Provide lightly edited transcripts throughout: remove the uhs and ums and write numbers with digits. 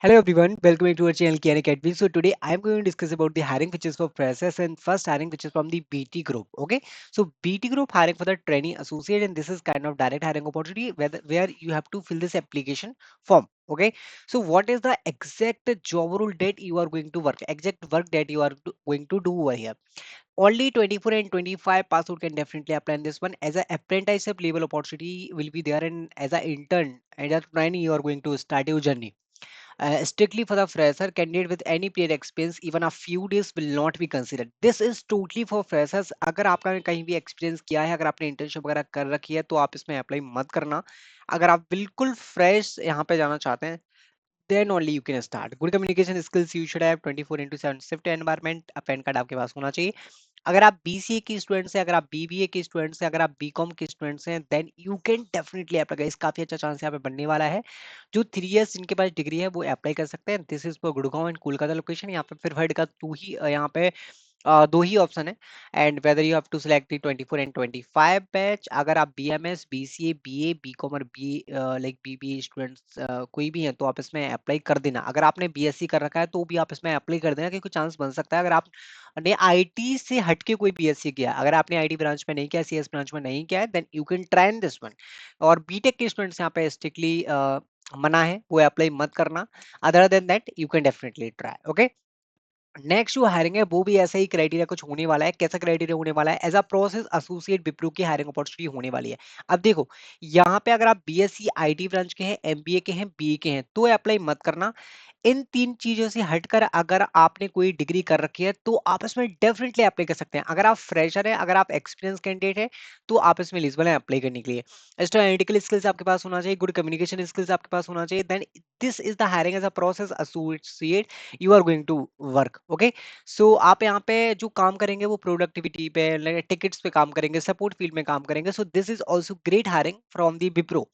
Hello everyone, welcome back to our channel Kian Academy. So today I'm going to discuss about the hiring which is for freshers and first hiring which is from the BT group. Okay, so BT group hiring for the trainee associate and this is kind of direct hiring opportunity where you have to fill this application form. Okay, so what is the exact job role that you are going to work, exact work that you are going to do over here? Only 24 and 25 password can definitely apply in this one. As an apprenticeship level opportunity will be there, and as an intern and as a trainee you are going to start your journey. Strictly for the fresher candidate with any prior experience, even a few days will not be considered. This is totally for freshers. अगर आपका कहीं भी experience किया है, अगर आपने internship वगैरह कर रखी है तो आप इसमें अप्लाई मत करना. अगर आप बिल्कुल फ्रेश यहाँ पे जाना चाहते हैं, then only you can start. Good communication skills you should have. 24 into 7 shift environment. Pan card आपके पास होना चाहिए. अगर आप BCA की स्टूडेंट्स हैं, अगर आप BBA के स्टूडेंट्स हैं, अगर आप BCom के स्टूडेंट्स हैं, then you can definitely apply. Guys काफी अच्छा चांस यहाँ पे बनने वाला है. जो 3 इयर्स जिनके पास डिग्री है वो अप्लाई कर सकते हैं. This is for Gurgaon and Kolkata location. यहाँ पे फिर वर्ड का टू ही यहाँ पे दो ही ऑप्शन है. And whether you have to select the 24 and 25 batch. अगर आप BMS BCA BA BCom और बी लाइक BBA स्टूडेंट्स कोई भी हैं तो आप इसमें अप्लाई कर देना. अगर आपने BSc कर रखा है तो भी आप इसमें अप्लाई कर देना क्योंकि चांस बन सकता है. अगर आपने IT से हटके कोई BSc किया, अगर आपने IT ब्रांच में नहीं किया, CS ब्रांच में नहीं किया है, then you can try in this one. और बीटेक के स्टूडेंट्स यहाँ पे स्ट्रिक्टली मना है, वो अप्लाई मत करना. Other than that you can definitely try. Okay, next जो हायरिंग है वो भी ऐसा ही क्राइटेरिया कुछ होने वाला है. कैसा क्राइटेरिया होने वाला है? As a process associate Wipro की हायरिंग अपॉर्चुनिटी होने वाली है. अब देखो, यहाँ पे अगर आप BSc IT ब्रांच के हैं, MBA के हैं, BA के हैं तो अप्लाई मत करना. इन तीन चीजों से हटकर अगर आपने कोई डिग्री कर रखी है तो आप इसमें डेफिनेटली अप्लाई कर सकते हैं. अगर आप फ्रेशर है, अगर आप एक्सपीरियंस कैंडिडेट है तो आप इसमें एलिजिबल है अप्लाई करने के लिए. एक्स्ट्रा एनालिटिकल स्किल्स आपके पास होना चाहिए, गुड कम्युनिकेशन स्किल्स आपके पास होना चाहिए. Then this is the hiring as a process associate you are going to work. Okay, so आप यहाँ पे जो काम करेंगे वो प्रोडक्टिविटी पे, टिकट्स पे काम करेंगे, सपोर्ट फील्ड में काम करेंगे. So this is also great hiring from the Wipro.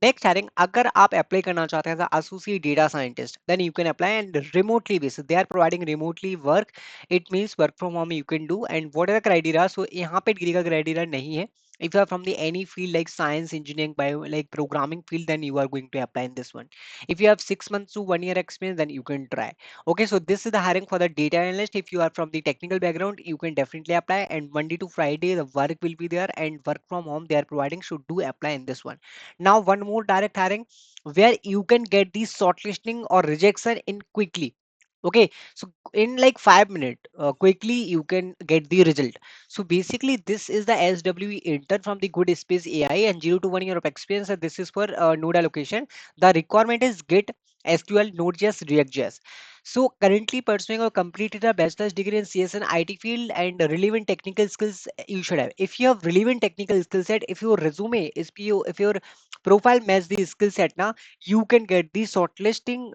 Next hiring, अगर आप अप्लाई करना चाहते हैं associate data scientist, then you can apply and remotely basis they are providing remotely work. It means work from home you can do. And what are the criteria? So यहाँ पे degree का criteria नहीं है. If you are from the any field like science, engineering, bio, like programming field, then you are going to apply in this one. If you have 6 months to 1 year experience, then you can try. Okay, so this is the hiring for the data analyst. If you are from the technical background, you can definitely apply. And Monday to Friday, the work will be there, and work from home they are providing. Should do apply in this one. Now, one more direct hiring where you can get the shortlisting or rejection in quickly. Okay, so in like 5 minutes, quickly you can get the result. So basically, this is the SWE intern from the Good Space AI and 0 to 1 year of experience. And this is for Node allocation. The requirement is Git, SQL, Node.js, React.js. So currently pursuing or completed a bachelor's degree in CS and IT field and relevant technical skills you should have. If you have relevant technical skill set, if your resume is if your profile match the skill set now, you can get the shortlisting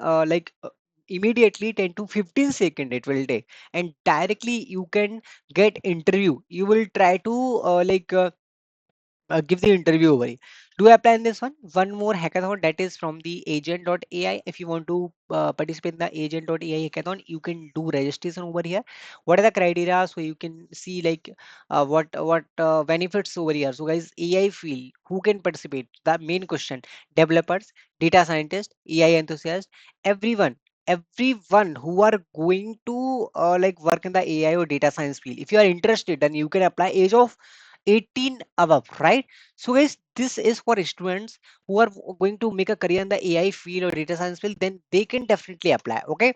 immediately. 10 to 15 second it will take, and directly you can get interview. You will try to give the interview over. Do apply in this one. One more hackathon that is from the agent.ai. If you want to participate in the agent.ai hackathon, you can do registration over here. What are the criteria? So you can see like what benefits over here. So guys, AI field, who can participate? The main question: developers, data scientists, AI enthusiasts, everyone. Everyone who are going to work in the AI or data science field. If you are interested, then you can apply age of 18 above, right? So guys, this is for students who are going to make a career in the AI field or data science field, then they can definitely apply. Okay,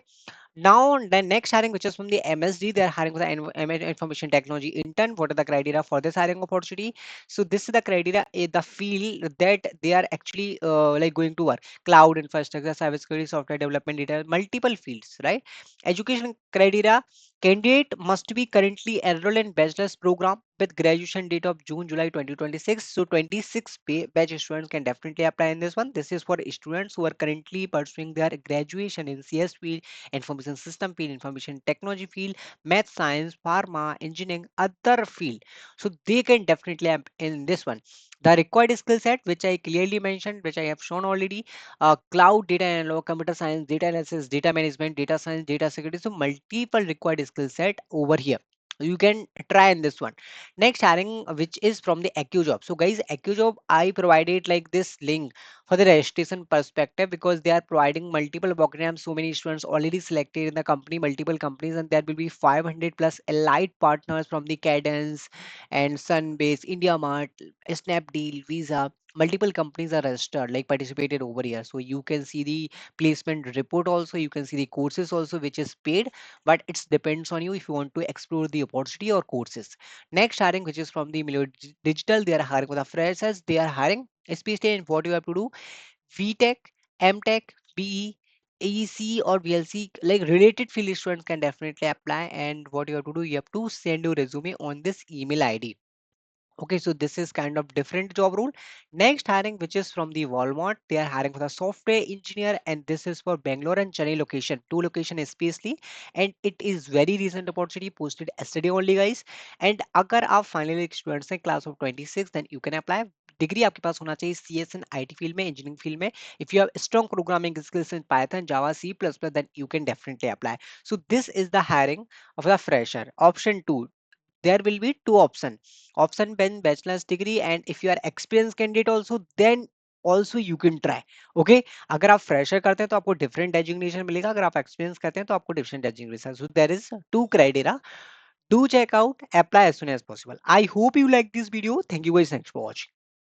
now the next hiring which is from the MSD, they are hiring for the information technology intern. What are the criteria for this hiring opportunity? So this is the criteria, the field that they are actually going to work: cloud infrastructure, cybersecurity, software development, data, multiple fields, right? Education criteria: candidate must be currently enrolled in bachelor's program with graduation date of June July 2026. So 26 batch students can definitely apply in this one. This is for students who are currently pursuing their graduation in CS field, information system field, information technology field, math, science, pharma, engineering, other field. So they can definitely in this one. The required skill set, which I clearly mentioned, which I have shown already: cloud, data analog, computer science, data analysis, data management, data science, data security. So multiple required skill set over here. You can try in this one. Next hiring, which is from the AccuJob. So guys, AccuJob, I provided like this link for the registration perspective, because they are providing multiple programs, so many students already selected in the company, multiple companies, and there will be 500 plus allied partners from the Cadence and Sunbase, IndiaMart, Snapdeal, Visa. Multiple companies are registered, like participated over here. So you can see the placement report also, you can see the courses also, which is paid, but it depends on you if you want to explore the opportunity or courses. Next hiring, which is from the Milo Digital, they are hiring for the freshers, they are hiring, especially in what you have to do, VTech, MTech, BE, AEC or VLC, like related field students can definitely apply. And what you have to do, you have to send your resume on this email ID. Okay, so this is kind of different job role. Next hiring, which is from the Walmart, they are hiring for the software engineer, and this is for Bangalore and Chennai location, two location especially, and it is very recent opportunity, posted yesterday only, guys. And अगर आप final students हैं class of 26, then you can apply. Degree आपके पास होना चाहिए CS and IT field में, engineering field में. If you have strong programming skills in Python, Java, C++, then you can definitely apply. So this is the hiring of the fresher. Option 2, there will be two option when bachelor's degree, and if you are experienced candidate also, then also you can try. Okay, अगर आप fresher करते हैं तो आपको different designation मिलेगा, अगर आप experience करते हैं तो आपको different designation. So there is two criteria. Do check out, apply as soon as possible. I hope you like this video. Thank you guys, thanks for watching.